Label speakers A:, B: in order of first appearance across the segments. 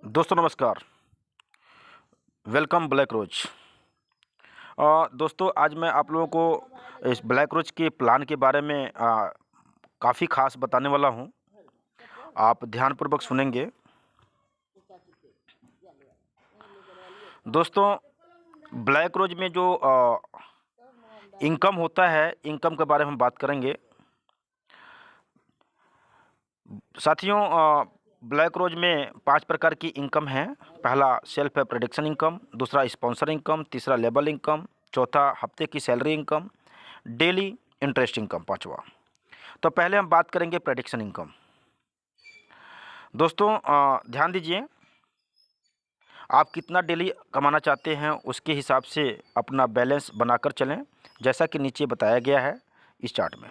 A: दोस्तों नमस्कार। Welcome Black Rose. दोस्तों आज मैं आप लोगों को इस ब्लैक रोज के प्लान के बारे में काफ़ी ख़ास बताने वाला हूं। आप ध्यानपूर्वक सुनेंगे। दोस्तों ब्लैक रोज में जो इनकम होता है, इनकम के बारे में हम बात करेंगे। साथियों ब्लैक रोज में 5 प्रकार की इनकम है। पहला सेल्फ प्रोडक्शन इनकम, दूसरा स्पॉन्सर इनकम, तीसरा लेबल इनकम, चौथा हफ्ते की salary income, daily interest income पांचवा। तो पहले हम बात करेंगे प्रेडिक्शन इनकम। दोस्तों ध्यान दीजिए, आप कितना डेली कमाना चाहते हैं उसके हिसाब से अपना बैलेंस बनाकर चलें, जैसा कि नीचे बताया गया है इस चार्ट में।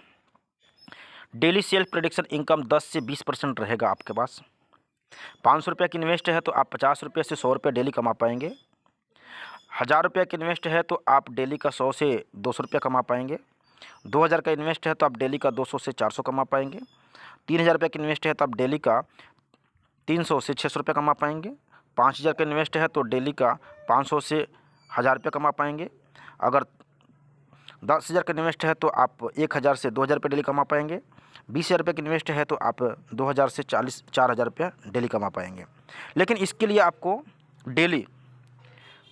A: डेली सेल्फ प्रेडिक्शन इनकम 10 से 20% रहेगा आपके पास। 500 रुपये की इन्वेस्ट है तो आप 50 रुपये से 100 रुपये डेली कमा पाएंगे। 1000 रुपये की इन्वेस्ट है तो आप डेली का 100 से 200 रुपये कमा पाएंगे। 2000 का इन्वेस्ट है तो आप डेली का 200 से 400 कमा पाएंगे। 3000 रुपये की इन्वेस्ट है तो आप डेली का 300 से 600 रुपये कमा पाएंगे। 5000 का इन्वेस्ट है तो डेली का 500 से 1000 रुपये कमा पाएंगे। अगर 10,000 का इन्वेस्ट है तो आप 1000 से 2000 रुपये डेली कमा पाएंगे। 20,000 रुपये की इन्वेस्ट है तो आप 2000 से 4000 रुपये डेली कमा पाएंगे। लेकिन इसके लिए आपको डेली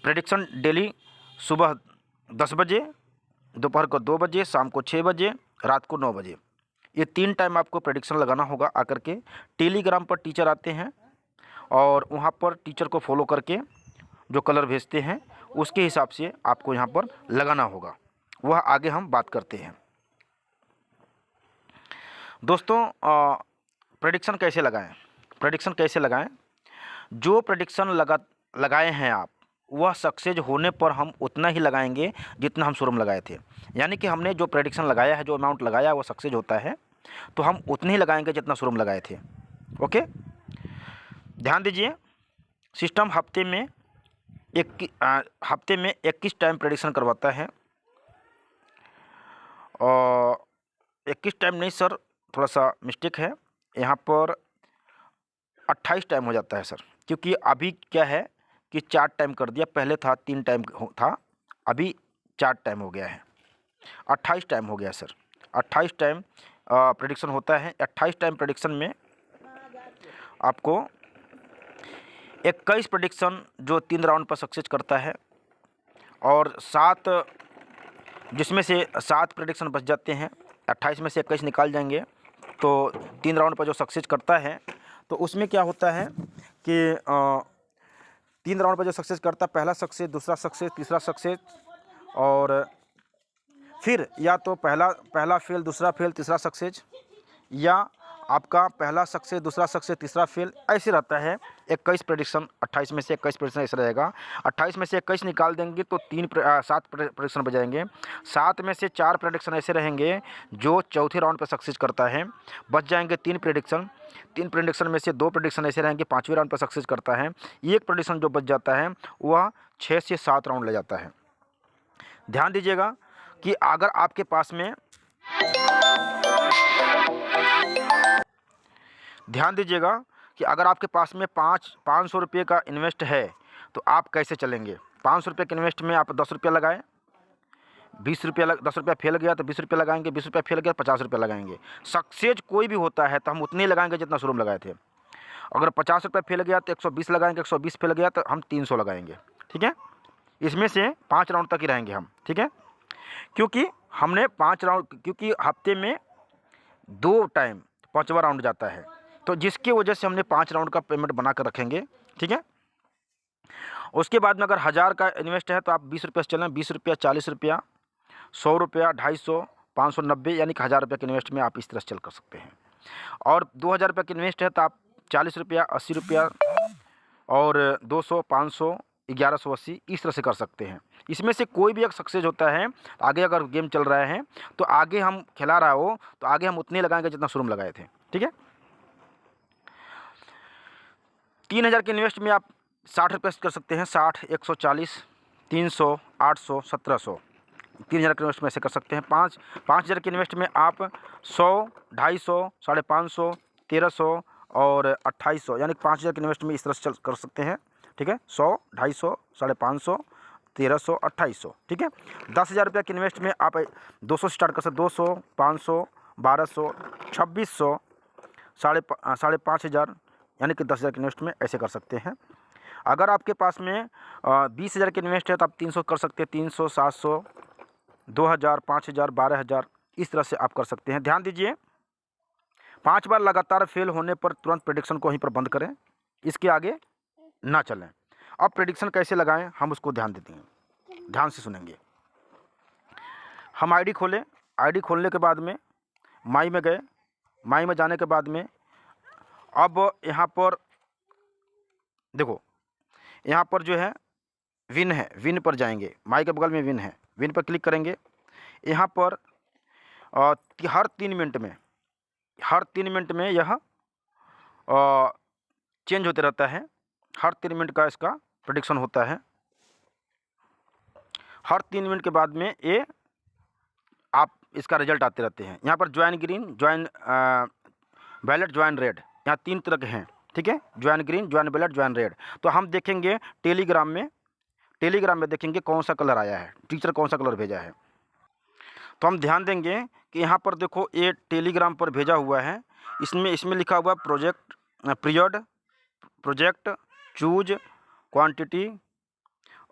A: प्रेडिक्शन डेली सुबह 10 बजे, दोपहर को 2 बजे, शाम को 6 बजे, रात को 9 बजे, ये 3 टाइम आपको प्रेडिक्शन लगाना होगा। आकर के टेलीग्राम पर टीचर आते हैं और वहाँ पर टीचर को फॉलो करके जो कलर भेजते हैं उसके हिसाब से आपको यहाँ पर लगाना होगा। वह आगे हम बात करते हैं। दोस्तों प्रेडिक्शन कैसे लगाएं? प्रेडिक्शन कैसे लगाएं? जो प्रेडिक्शन लगाए हैं आप, वह सक्सेस होने पर हम उतना ही लगाएंगे जितना हम शुरू में लगाए थे। यानी कि हमने जो प्रेडिक्शन लगाया है, जो अमाउंट लगाया वो सक्सेस होता है तो हम उतने ही लगाएंगे जितना शुरू में लगाए थे। ओके, ध्यान दीजिए। सिस्टम हफ्ते में 21 टाइम प्रेडिक्शन करवाता है। और 21 टाइम नहीं सर, थोड़ा सा मिस्टेक है, यहाँ पर 28 टाइम हो जाता है सर, क्योंकि अभी क्या है कि 4 टाइम कर दिया। पहले था 3 टाइम था, अभी 4 टाइम हो गया है। 28 टाइम हो गया सर। 28 टाइम प्रेडिक्शन होता है। 28 टाइम प्रेडिक्शन में आपको 21 प्रेडिक्शन जो 3 राउंड पर सक्सेस करता है, और 7 जिसमें से 7 प्रेडिक्शन बच जाते हैं। 28 में से 21 निकाल जाएंगे तो 3 राउंड पर जो सक्सेस करता है, तो उसमें क्या होता है कि 3 राउंड पर जो सक्सेस करता है, पहला सक्सेस, दूसरा सक्सेस, तीसरा सक्सेस, और फिर या तो पहला फेल, दूसरा फेल, तीसरा सक्सेस, या आपका पहला सक्सेस, दूसरा सक्सेस, तीसरा फेल, ऐसे रहता है। 21 प्रेडिक्शन, 28 में से 21 प्रेडिक्शन ऐसे रहेगा। 28 में से 21 निकाल देंगे तो 7 प्रेडिक्शन बजाएंगे। 7 में से 4 प्रेडिक्शन ऐसे रहेंगे जो चौथे राउंड पर सक्सेस करता है, बच जाएंगे 3 प्रेडिक्शन। 3 प्रेडिक्शन में से 2 प्रेडिक्शन ऐसे रहेंगे 5वें राउंड पर सक्सेस करता है। एक प्रेडिक्शन जो बच जाता है वह 6 से 7 राउंड ले जाता है। ध्यान दीजिएगा कि अगर आपके पास में ध्यान दीजिएगा कि अगर आपके पास में 500 रुपये का इन्वेस्ट है तो आप कैसे चलेंगे। 500 रुपये के इन्वेस्ट में आप 10 रुपये लगाएं, 20 रुपये 10 रुपया फेल गया तो 20 रुपये लगाएंगे, 20 रुपया फेल गया तो 50 रुपये लगाएंगे। सक्सेस कोई भी होता है तो हम उतने ही लगाएंगे जितना शुरू में लगाए थे। अगर 50 रुपये फेल गया तो 120 लगाएंगे, 120 फेल गया तो हम 300 लगाएंगे। ठीक है, इसमें से 5 राउंड तक ही रहेंगे हम। ठीक है, क्योंकि हमने 5 राउंड, क्योंकि हफ्ते में 2 टाइम 5वां राउंड जाता है, तो जिसकी वजह से हमने 5 राउंड का पेमेंट बना कर रखेंगे। ठीक है, उसके बाद में अगर 1000 का इन्वेस्ट है तो आप 20 रुपये से चलें। 20 रुपया, 40 रुपया, 100 रुपया, 250, 590, यानी कि 1000 रुपये के इन्वेस्ट में आप इस तरह से चल कर सकते हैं। और 2000 रुपये की इन्वेस्ट है तो आप 40 रुपया, 80 रुपया, और 200, 500, 1180, इस तरह से कर सकते हैं। इसमें से कोई भी एक सक्सेस होता है, आगे अगर गेम चल रहा है तो आगे हम खिला रहा हो तो आगे हम उतने लगाएंगे जितना शुरू में लगाए थे। ठीक है, 3000 के इन्वेस्ट में आप 60 रुपये कर सकते हैं। 60, 140, 300, 800, 1700, 3000 के इन्वेस्ट में ऐसे कर सकते हैं। 5000 के इन्वेस्ट में आप 100, 250, 550, 1300, और 2800 यानी 5000 के इन्वेस्ट में इस तरह से चल कर सकते हैं। ठीक है, 100, 250, 550, 1300, 2800। ठीक है, 10,000 रुपये के इन्वेस्ट में आप 200 से स्टार्ट कर सकते, 200, 500, 1200, 2600, 5,500 यानी कि 10,000 के इन्वेस्ट में ऐसे कर सकते हैं। अगर आपके पास में 20,000 के इन्वेस्ट है तो आप 300 कर सकते हैं, 300, 700, 2,000, 5,000, 12,000 इस तरह से आप कर सकते हैं। ध्यान दीजिए, 5 बार लगातार फेल होने पर तुरंत प्रेडिक्शन को वहीं पर बंद करें, इसके आगे ना चलें। अब प्रेडिक्शन कैसे लगाएं हम उसको ध्यान देते हैं, ध्यान से सुनेंगे। हम आईडी खोलें, आईडी खोलने के बाद में माई में गए, माई में जाने के बाद में अब यहाँ पर देखो, यहाँ पर जो है विन है, विन पर जाएंगे, माई के बगल में विन है, विन पर क्लिक करेंगे। यहाँ पर हर 3 मिनट में यह चेंज होते रहता है, हर 3 मिनट का इसका प्रेडिक्शन होता है। हर 3 मिनट के बाद में ये आप इसका रिजल्ट आते रहते हैं। यहाँ पर join green, join wallet, join red, यहाँ 3 तरह के हैं। ठीक है, join green, join wallet, join red. तो हम देखेंगे टेलीग्राम में देखेंगे कौन सा कलर आया है, टीचर कौन सा कलर भेजा है। तो हम ध्यान देंगे कि यहाँ पर देखो ये टेलीग्राम पर भेजा हुआ है, इसमें लिखा हुआ पीरियड, प्रोजेक्ट, चूज, क्वांटिटी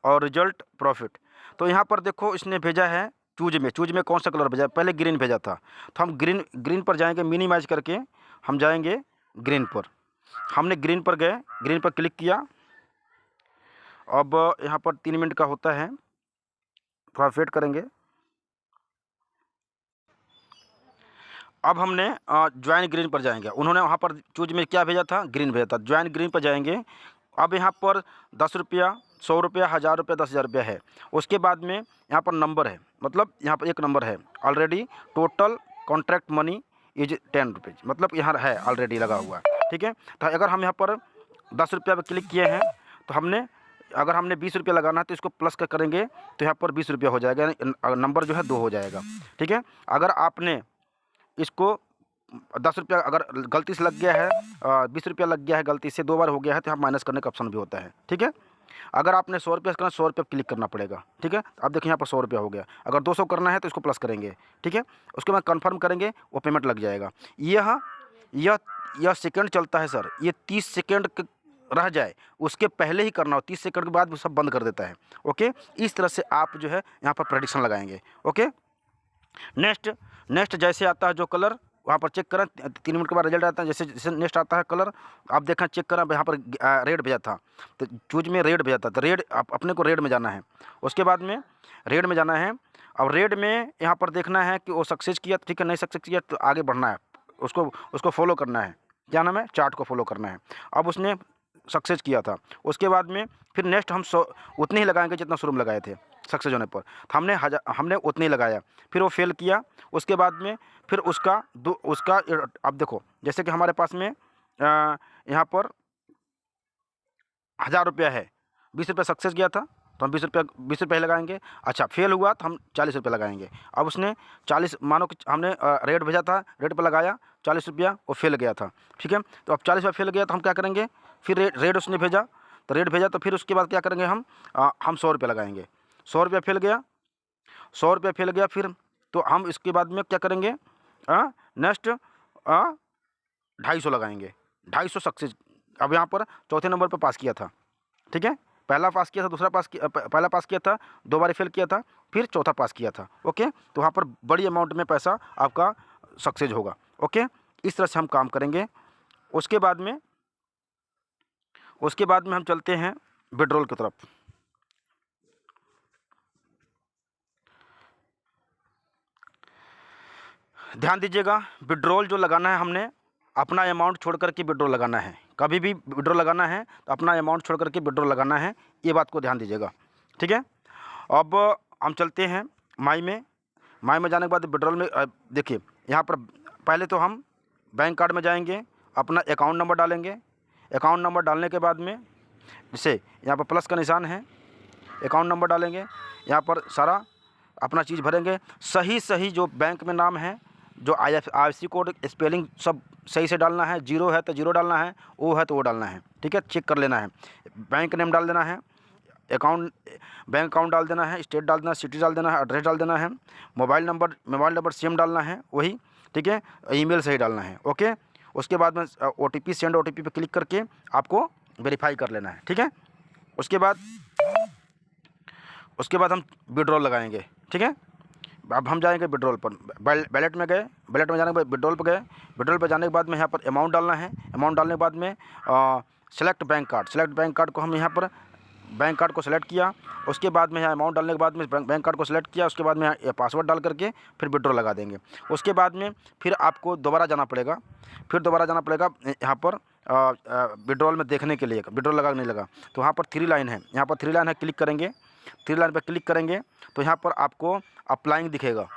A: और रिजल्ट, प्रॉफिट। तो यहाँ पर देखो इसने भेजा है चूज में कौन सा कलर भेजा है, पहले ग्रीन भेजा था। तो हम ग्रीन पर जाएंगे, मिनिमाइज करके हम जाएंगे ग्रीन पर। हमने ग्रीन पर गए, ग्रीन पर क्लिक किया। अब यहाँ पर 3 मिनट का होता है, थोड़ा वेट करेंगे। अब हमने ज्वाइन ग्रीन पर जाएंगे, उन्होंने वहाँ पर चूज में क्या भेजा था, ग्रीन भेजा था। ज्वाइन ग्रीन पर जाएंगे। अब यहाँ पर 10 रुपया, 100 रुपया, 1000 रुपया, 10,000 रुपया है। उसके बाद में यहाँ पर नंबर है, मतलब यहाँ पर एक नंबर है already. Total contract money is 10 rupees, मतलब यहाँ है ऑलरेडी लगा हुआ। ठीक है, तो अगर हम यहाँ पर 10 रुपया पर क्लिक किए हैं तो अगर हमने 20 रुपया लगाना है तो इसको प्लस करेंगे तो यहाँ पर 20 रुपया हो जाएगा, नंबर जो है 2 हो जाएगा। ठीक है, अगर आपने इसको 10 रुपया अगर गलती से लग गया है, 20 रुपया लग गया है गलती से, 2 बार हो गया है, तो यहाँ माइनस करने का ऑप्शन भी होता है। ठीक है, अगर आपने 100 रुपया करना, 100 रुपया क्लिक करना पड़ेगा। ठीक है, अब देखिए यहाँ पर 100 रुपया हो गया। अगर 200 करना है तो इसको प्लस करेंगे। ठीक है, उसके बाद कंफर्म करेंगे, वो पेमेंट लग जाएगा। यह सेकंड चलता है सर, ये 30 सेकंड रह जाए उसके पहले ही करना हो, 30 सेकंड के बाद वो सब बंद कर देता है। ओके, इस तरह से आप जो है यहाँ पर प्रेडिक्शन लगाएंगे। ओके, नेक्स्ट जैसे आता है जो कलर, वहाँ पर चेक करें, 3 मिनट के बाद रिजल्ट आता है। जैसे नेक्स्ट आता है कलर, आप देखें, चेक करें, यहाँ पर रेड भेजा था, तो चूज में रेड भेजा था, तो रेड अपने को रेड में जाना है। उसके बाद में रेड में जाना है। अब रेड में यहाँ पर देखना है कि वो सक्सेस किया, ठीक है, नहीं सक्सेस किया तो आगे बढ़ना है, उसको फॉलो करना है। क्या नाम है, चार्ट को फॉलो करना है। अब उसने सक्सेस किया था, उसके बाद में फिर नेक्स्ट हम उतने ही लगाएंगे जितना शुरू में लगाए थे सक्सेस होने पर। तो हमने उतने ही लगाया, फिर वो फेल किया। उसके बाद में फिर उसका अब देखो, जैसे कि हमारे पास में यहाँ पर 1000 रुपया है, 20 रुपया सक्सेस गया था तो हम 20 रुपये लगाएंगे। अच्छा, फेल हुआ तो हम 40 रुपये लगाएंगे। अब उसने 40, मानो कि हमने रेड भेजा था, रेड पर लगाया 40 रुपया, वो फेल गया था। ठीक है, तो अब 40 रुपया फेल गया तो हम क्या करेंगे, फिर रेड उसने भेजा, तो रेड भेजा तो फिर उसके बाद क्या करेंगे, हम 100 रुपया लगाएंगे। 100 रुपया फेल गया, 100 रुपया फेल गया, फिर तो हम इसके बाद में क्या करेंगे, नेक्स्ट 250 लगाएंगे, 250 सक्सेस। अब यहाँ पर चौथे नंबर पर पास किया था। ठीक है, पहला पास किया था, पहला पास किया था, 2 बार फेल किया था, फिर चौथा पास किया था। ओके, तो वहाँ पर बड़ी अमाउंट में पैसा आपका सक्सेस होगा। ओके, इस तरह से हम काम करेंगे। उसके बाद में हम चलते हैं विड्रॉल की तरफ। ध्यान दीजिएगा, विड्रॉल जो लगाना है हमने अपना अमाउंट छोड़ करके विड्रॉल लगाना है। कभी भी विड्रॉल लगाना है तो अपना अमाउंट छोड़ करके विड्रॉल लगाना है, ये बात को ध्यान दीजिएगा। ठीक है, अब हम चलते हैं माई में जाने के बाद विड्रॉल में देखिए, यहाँ पर पहले तो हम बैंक कार्ड में जाएंगे, अपना अकाउंट नंबर डालेंगे। अकाउंट नंबर डालने के बाद में जैसे यहाँ पर प्लस का निशान है, अकाउंट नंबर डालेंगे, यहाँ पर सारा अपना चीज़ भरेंगे। सही जो बैंक में नाम है जो IFSC कोड स्पेलिंग सब सही से डालना है, जीरो है तो जीरो डालना है, ओ है तो वो डालना है, ठीक है, चेक कर लेना है। बैंक नेम डाल देना है, अकाउंट बैंक अकाउंट डाल देना है, स्टेट डाल देना है, सिटी डाल देना है, एड्रेस डाल देना है, मोबाइल नंबर सेम डालना है वही, ठीक है, ईमेल सही डालना है, ओके। उसके बाद में OTP सेंड OTP पे क्लिक करके आपको वेरीफाई कर लेना है, ठीक है। उसके बाद हम विड्रॉल लगाएंगे, ठीक है। अब हम जाएंगे विड्रॉल पर, बैलेट में गए, बैलेट में जाने के बाद विड्रॉल पर गए, विड्रॉल पर जाने के बाद में यहाँ पर अमाउंट डालना है, अमाउंट डालने के बाद में सेलेक्ट बैंक कार्ड को हम यहाँ पर बैंक कार्ड को सेलेक्ट किया। उसके बाद में यहाँ अमाउंट डालने के बाद में बैंक कार्ड को सेलेक्ट किया। उसके बाद में यहाँ पासवर्ड डाल करके फिर विड्रॉ लगा देंगे। उसके बाद में फिर आपको दोबारा जाना पड़ेगा, यहाँ पर विड्रॉल में देखने के लिए, विड्रॉल लगा नहीं लगा तो वहाँ पर थ्री लाइन है, यहाँ पर थ्री लाइन है, क्लिक करेंगे, थ्री लाइन पर क्लिक करेंगे तो यहाँ पर आपको अप्लाइंग दिखेगा,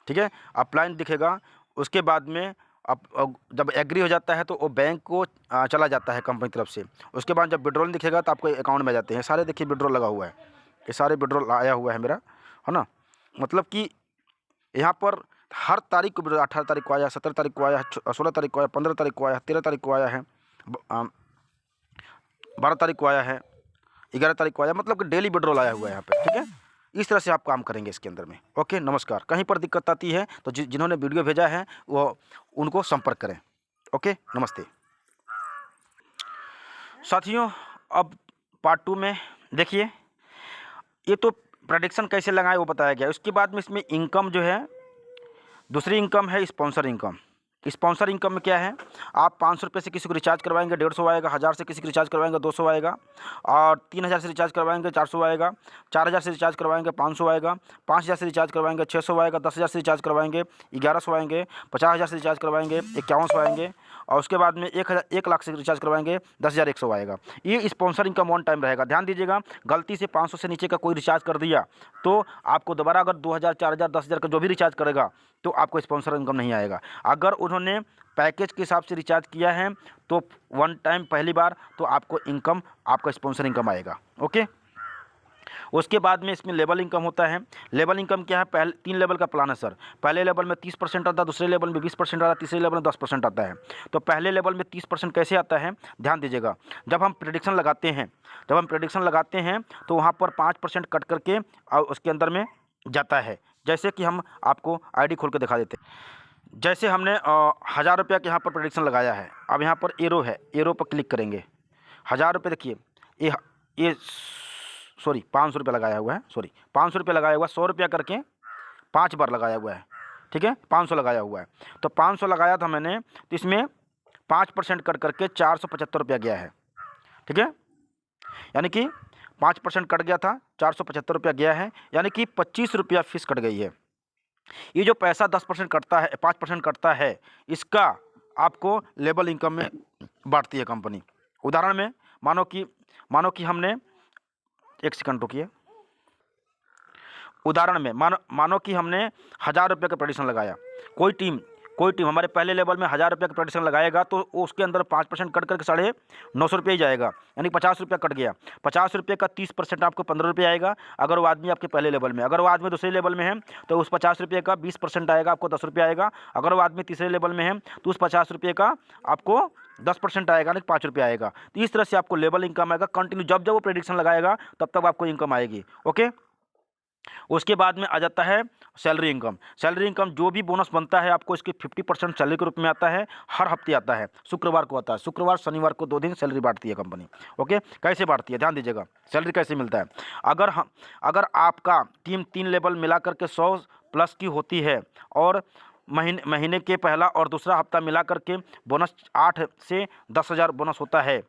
A: ठीक है, अप्लाइंग दिखेगा। उसके बाद में अब जब एग्री हो जाता है तो वो बैंक को चला जाता है कंपनी तरफ से। उसके बाद जब विड्रॉल दिखेगा तो आपको अकाउंट में आ जाते हैं सारे। देखिए विड्रॉल लगा हुआ है, ये सारे विड्रॉल आया हुआ है मेरा, है ना। मतलब कि यहाँ पर हर तारीख को विड्रॉल, 18 तारीख को आया, 17 तारीख को आया, 16 तारीख को आया, 15 तारीख को आया, 13 तारीख को आया है, 12 तारीख को आया है, 11 तारीख को आया, मतलब कि डेली विड्रॉल आया हुआ है यहाँ पे, ठीक है। इस तरह से आप काम करेंगे इसके अंदर में। ओके, नमस्कार। कहीं पर दिक्कत आती है तो जिन्होंने वीडियो भेजा है वो उनको संपर्क करें। ओके, नमस्ते साथियों। अब पार्ट 2 में देखिए, ये तो प्रेडिक्शन कैसे लगाए वो बताया गया। उसके बाद में इसमें इनकम जो है, दूसरी इनकम है स्पॉन्सर इनकम। स्पॉन्सर इनकम में क्या है, आप 500 रुपये से किसी को रिचार्ज करवाएंगे 150 आएगा, 1000 से किसी को रिचार्ज करवाएंगे 200 आएगा, और 3000 से रिचार्ज करवाएंगे 400 आएगा, 4000 से रिचार्ज करवाएंगे 500 आएगा, 5000 से रिचार्ज करवाएंगे 600 आएगा, 10000 से रिचार्ज करवाएंगे 1100 आएंगे, 50000 से रिचार्ज करवाएंगे 5100 आएंगे, और उसके बाद में 1 लाख से रिचार्ज करवाएंगे 10100 आएगा। ये स्पॉन्सर इनकम वन टाइम रहेगा। ध्यान दीजिएगा, गलती से 500 से नीचे का कोई रिचार्ज कर दिया तो आपको दोबारा अगर 2000, 4000, 10000 का जो भी रिचार्ज करेगा तो आपको स्पॉन्सर इनकम नहीं आएगा। अगर उन्होंने पैकेज के हिसाब से रिचार्ज किया है तो वन टाइम पहली बार तो आपको इनकम, आपका स्पॉन्सर इनकम आएगा। ओके, उसके बाद में इसमें लेवल इनकम होता है। लेवल इनकम क्या है, पहले 3 लेवल का प्लान है सर। पहले लेवल में 30% आता है, दूसरे लेवल में 20% आता है, तीसरे लेवल में 10% आता है। तो पहले लेवल में 30% कैसे आता है, ध्यान दीजिएगा। जब हम प्रेडिक्शन लगाते हैं तो वहाँ पर 5% कट करके और उसके अंदर में जाता है। जैसे कि हम आपको ID खोल के दिखा देते हैं। जैसे हमने 1000 रुपये के यहाँ पर प्रेडिक्शन लगाया है। अब यहाँ पर एरो है, एरो पर क्लिक करेंगे। 1000 रुपये देखिए, ये सॉरी 500 रुपये लगाया हुआ है, 500 रुपये लगाया हुआ है, 100 रुपया करके 5 बार लगाया हुआ है, ठीक है, 500 लगाया हुआ है। तो 500 लगाया था मैंने, तो इसमें 5% कट करके 475 रुपया गया है, ठीक है। यानी कि 5% कट गया था, 475 रुपया गया है, यानी कि 25 रुपया फीस कट गई है। ये जो पैसा 10% कटता है, 5% कटता है, इसका आपको लेवल इनकम में बांटती है कंपनी। उदाहरण में मानो कि हमने, एक सेकंड रुकिए, उदाहरण में मानो कि हमने 1000 रुपये का प्रेडिक्शन लगाया। कोई टीम हमारे पहले लेवल में 1000 रुपये का प्रेडिक्शन लगाएगा तो उसके अंदर 5% कट करके 950 रुपये ही जाएगा, यानी 50 रुपया कट गया। 50 रुपये का 30% आपको 15 रुपये आएगा अगर वो आदमी आपके पहले लेवल में। अगर वो आदमी दूसरे लेवल में है तो उस 50 रुपये का 20% आएगा, आपको 10 रुपये आएगा। अगर वो आदमी तीसरे लेवल में है तो उस 50 रुपये का आपको 10% आएगा, यानी 5 रुपये आएगा। तो इस तरह से आपको लेवल इनकम आएगा कंटिन्यू। जब वो प्रेडिक्शन लगाएगा तब तक आपको इनकम आएगी। ओके, उसके बाद में आ जाता है सैलरी इनकम। सैलरी इनकम जो भी बोनस बनता है आपको इसके 50% सैलरी के रूप में आता है। हर हफ्ते आता है, शुक्रवार को आता है। शुक्रवार शनिवार को 2 दिन सैलरी बांटती है कंपनी। ओके, कैसे बांटती है ध्यान दीजिएगा। सैलरी कैसे मिलता है, अगर आपका टीम 3 लेवल मिला करके 100 प्लस की होती है और महीने के पहला और दूसरा हफ्ता मिला करके बोनस 8 से 10,000 बोनस होता है,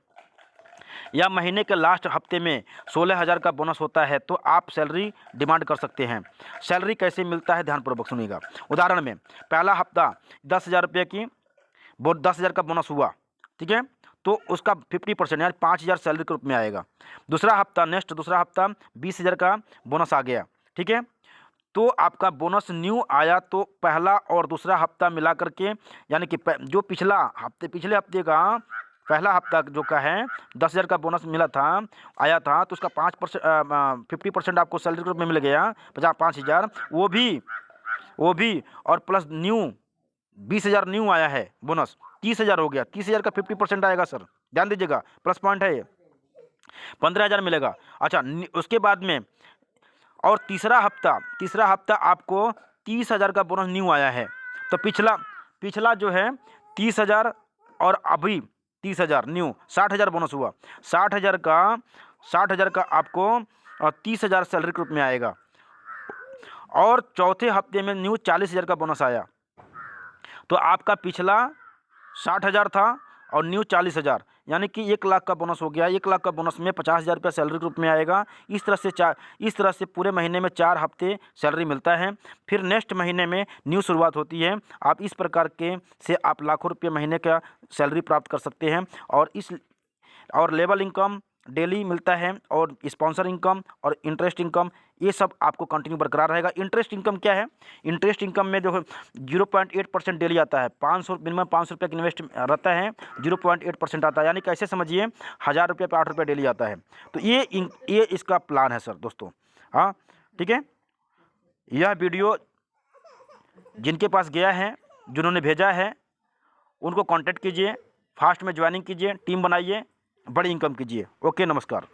A: या महीने के लास्ट हफ्ते में 16,000 का बोनस होता है, तो आप सैलरी डिमांड कर सकते हैं। सैलरी कैसे मिलता है ध्यानपूर्वक सुनिएगा। उदाहरण में पहला हफ्ता 10,000 रुपये की 10,000 का बोनस हुआ, ठीक है, तो उसका 50% यानी 5,000 सैलरी के रूप में आएगा। दूसरा हफ्ता 20,000 का बोनस आ गया, ठीक है, तो आपका बोनस न्यू आया तो पहला और दूसरा हफ्ता मिला करके, यानी कि जो पिछले हफ्ते का पहला हफ्ता जो का है 10,000 का बोनस आया था तो उसका 50% आपको सैलरी के रूप में मिल गया 5,000, वो भी और प्लस न्यू 20,000 न्यू आया है बोनस, 30,000 हो गया, 30,000 का 50% आएगा सर, ध्यान दीजिएगा, प्लस पॉइंट है ये, 15,000 मिलेगा। अच्छा उसके बाद में और तीसरा हफ्ता आपको 30,000 का बोनस न्यू आया है। तो पिछला जो है 30,000 और अभी 30,000 न्यू, 60,000 बोनस हुआ। 60,000 का आपको 30,000 सैलरी के रूप में आएगा। और चौथे हफ्ते में न्यू 40,000 का बोनस आया। तो आपका पिछला 60,000 था और न्यू 40,000, यानी कि 1,00,000 का बोनस हो गया। 1,00,000 का बोनस में 50,000 रुपया सैलरी के रूप में आएगा। इस तरह से पूरे महीने में 4 हफ्ते सैलरी मिलता है। फिर नेक्स्ट महीने में न्यू शुरुआत होती है। आप इस प्रकार के से आप लाखों रुपये महीने का सैलरी प्राप्त कर सकते हैं। और लेवल इनकम डेली मिलता है, और स्पॉन्सर इनकम और इंटरेस्ट इनकम, ये सब आपको कंटिन्यू बरकरार रहेगा। इंटरेस्ट इनकम क्या है? इंटरेस्ट इनकम में जो 0.8% डेली आता है। मिनिमम 500 रुपये का इन्वेस्ट रहता है, 0.8% आता है, यानी कैसे समझिए 1,000 रुपये पे 8 रुपये डेली आता है। तो ये इसका प्लान है सर दोस्तों। हाँ ठीक है, यह वीडियो जिनके पास गया है, जिन्होंने भेजा है, उनको कॉन्टैक्ट कीजिए, फास्ट में ज्वाइनिंग कीजिए, टीम बनाइए, बड़ी इनकम कीजिए। ओके, नमस्कार।